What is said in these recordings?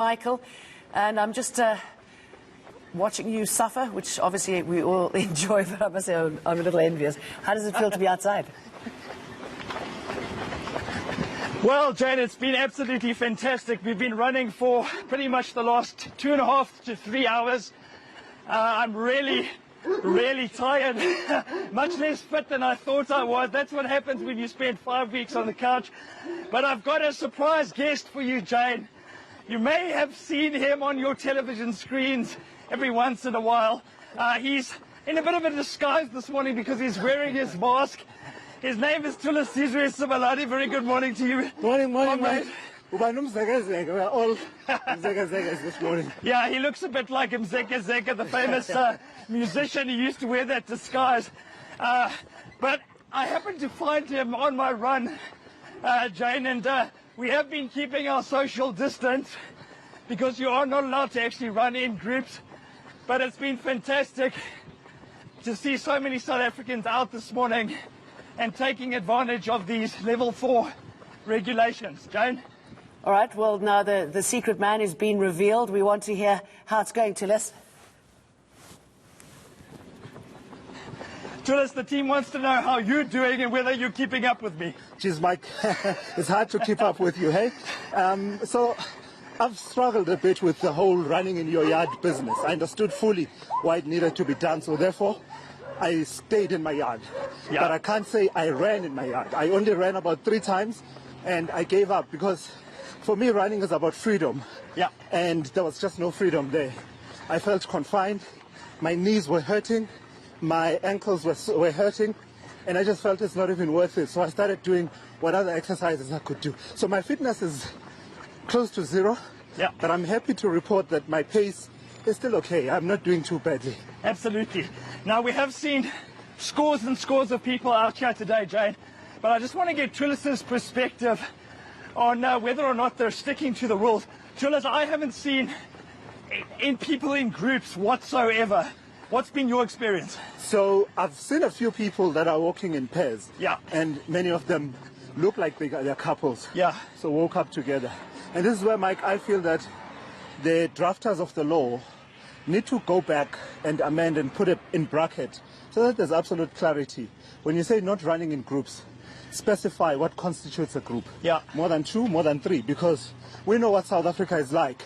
Michael, and I'm just watching you suffer, which obviously we all enjoy, but I must say I'm a little envious. How does it feel to be outside? Well, Jane, it's been absolutely fantastic. We've been running for pretty much the last 2.5 to 3 hours. I'm really tired, much less fit than I thought I was. That's what happens when you spend 5 weeks on the couch. But I've got a surprise guest for you, Jane. You may have seen him on your television screens every once in a while. He's in a bit of a disguise this morning because he's wearing his mask. His name is Thulisizwe Sibalali. Very good morning to you. Morning, mate. We are all Mzekezekas this morning. Yeah, he looks a bit like Mzekezeka, the famous musician who used to wear that disguise. But I happened to find him on my run, Jane, and we have been keeping our social distance because you are not allowed to actually run in groups. But it's been fantastic to see so many South Africans out this morning and taking advantage of these level 4 regulations. Jane? All right, well, now the secret man is being revealed. We want to hear how it's going, Thulis. Thulis, the team wants to know how you're doing and whether you're keeping up with me. Jeez, Mike, it's hard to keep up with you, hey? So I've struggled a bit with the whole running in your yard business. I understood fully why it needed to be done, so therefore I stayed in my yard. Yeah. But I can't say I ran in my yard. I only ran about 3 times and I gave up because for me running is about freedom. Yeah. And there was just no freedom there. I felt confined, my knees were hurting, my ankles were hurting, and I just felt it's not even worth it. So I started doing what other exercises I could do. So my fitness is close to 0, yeah. But I'm happy to report that my pace is still okay. I'm not doing too badly. Absolutely. Now, we have seen scores and scores of people out here today, Jane, but I just want to get Thulis's perspective on whether or not they're sticking to the rules. Thulis, I haven't seen people in groups whatsoever. What's been your experience? So I've seen a few people that are walking in pairs. Yeah. And many of them look like they're couples. Yeah. So woke up together. And this is where, Mike, I feel that the drafters of the law need to go back and amend and put it in bracket so that there's absolute clarity. When you say not running in groups, specify what constitutes a group. Yeah. More than 2, more than 3, because we know what South Africa is like.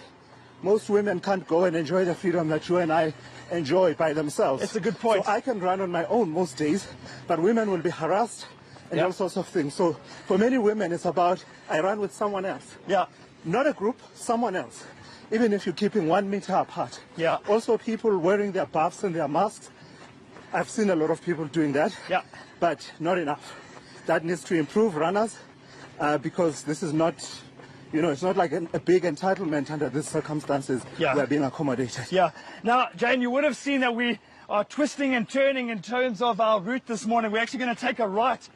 Most women can't go and enjoy the freedom that you and I enjoy by themselves. It's a good point. So I can run on my own most days, but women will be harassed and all sorts of things. So for many women, it's about I run with someone else. Yeah. Not a group, someone else. Even if you're keeping 1 meter apart. Yeah. Also people wearing their buffs and their masks. I've seen a lot of people doing that. Yeah. But not enough. That needs to improve runners because this is not, it's not like a big entitlement under these circumstances. Yeah. We're being accommodated. Yeah. Now, Jane, you would have seen that we are twisting and turning in terms of our route this morning. We're actually going to take a right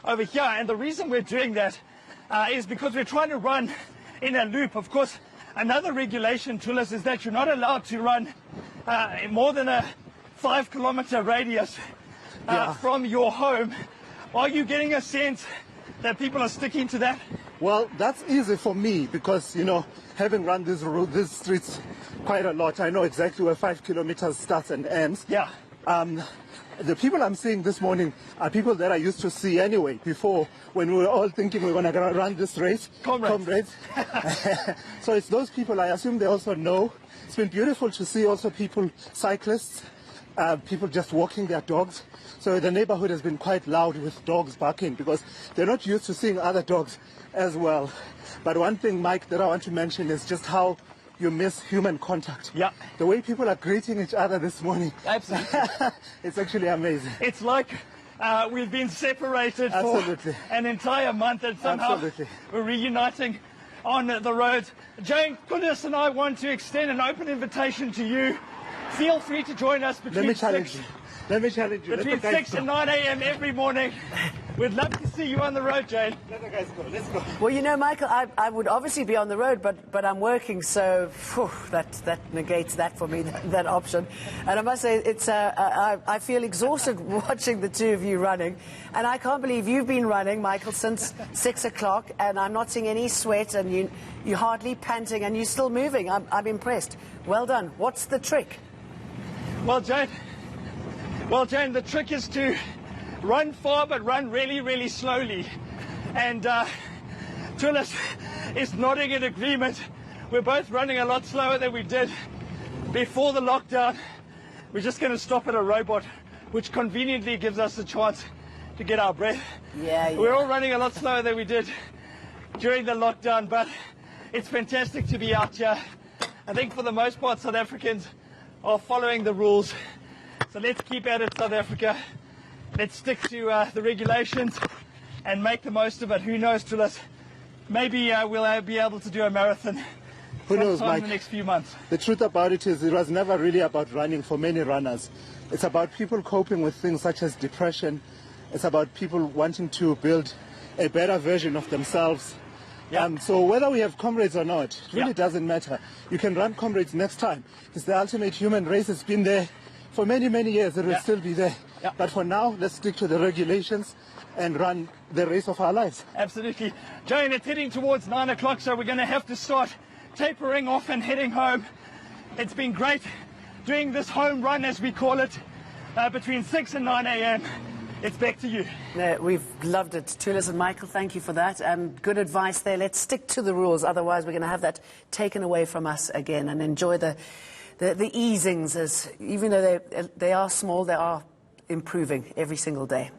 over here. And the reason we're doing that is because we're trying to run in a loop. Of course, another regulation, Thulis, is that you're not allowed to run more than a 5-kilometer radius from your home. Are you getting a sense that people are sticking to that? Well, that's easy for me because, having run these streets quite a lot, I know exactly where 5 kilometers starts and ends. Yeah. The people I'm seeing this morning are people that I used to see anyway, before, when we were all thinking we were going to run this race. Comrades. So it's those people, I assume they also know. It's been beautiful to see also people, cyclists, people just walking their dogs. So the neighborhood has been quite loud with dogs barking because they're not used to seeing other dogs as well. But one thing, Mike, that I want to mention is just how you miss human contact. Yeah. The way people are greeting each other this morning. Absolutely. It's actually amazing. It's like we've been separated Absolutely. for an entire month and somehow Absolutely. we're reuniting on the roads. Jane, Thulis and I want to extend an open invitation to you. Feel free to join us between Let me challenge you. between 6 and 9 a.m. every morning We'd love to see you on the road, Jane. Let the guys go. Let's go. Well, you know, Michael, I would obviously be on the road, but I'm working, so phew, that negates that for me, that option. And I must say, I feel exhausted watching the two of you running. And I can't believe you've been running, Michael, since 6 o'clock, and I'm not seeing any sweat, and you're hardly panting, and you're still moving. I'm impressed. Well done. What's the trick? Well, Jane, the trick is to run far, but run really, really slowly. And Tulis is nodding in agreement. We're both running a lot slower than we did before the lockdown. We're just going to stop at a robot, which conveniently gives us a chance to get our breath. Yeah. We're all running a lot slower than we did during the lockdown, but it's fantastic to be out here. I think for the most part, South Africans are following the rules. So let's keep at it, South Africa. Let's stick to the regulations and make the most of it. Who knows, Tulis? Maybe we'll be able to do a marathon Who knows, sometime Mike? in the next few months. The truth about it is, it was never really about running for many runners. It's about people coping with things such as depression. It's about people wanting to build a better version of themselves. Yeah. So whether we have comrades or not, it really Yeah. doesn't matter. You can run comrades next time. It's the ultimate human race. It's been there for many, many years. It will Yeah. still be there. Yeah. But for now, let's stick to the regulations and run the race of our lives. Absolutely. Jane, it's heading towards 9 o'clock, so we're going to have to start tapering off and heading home. It's been great doing this home run, as we call it, between 6 and 9 a.m. It's back to you. No, we've loved it. Tulis and Michael, thank you for that. Good advice there. Let's stick to the rules. Otherwise, we're going to have that taken away from us again, and enjoy the easings, as even though they are small, they are improving every single day.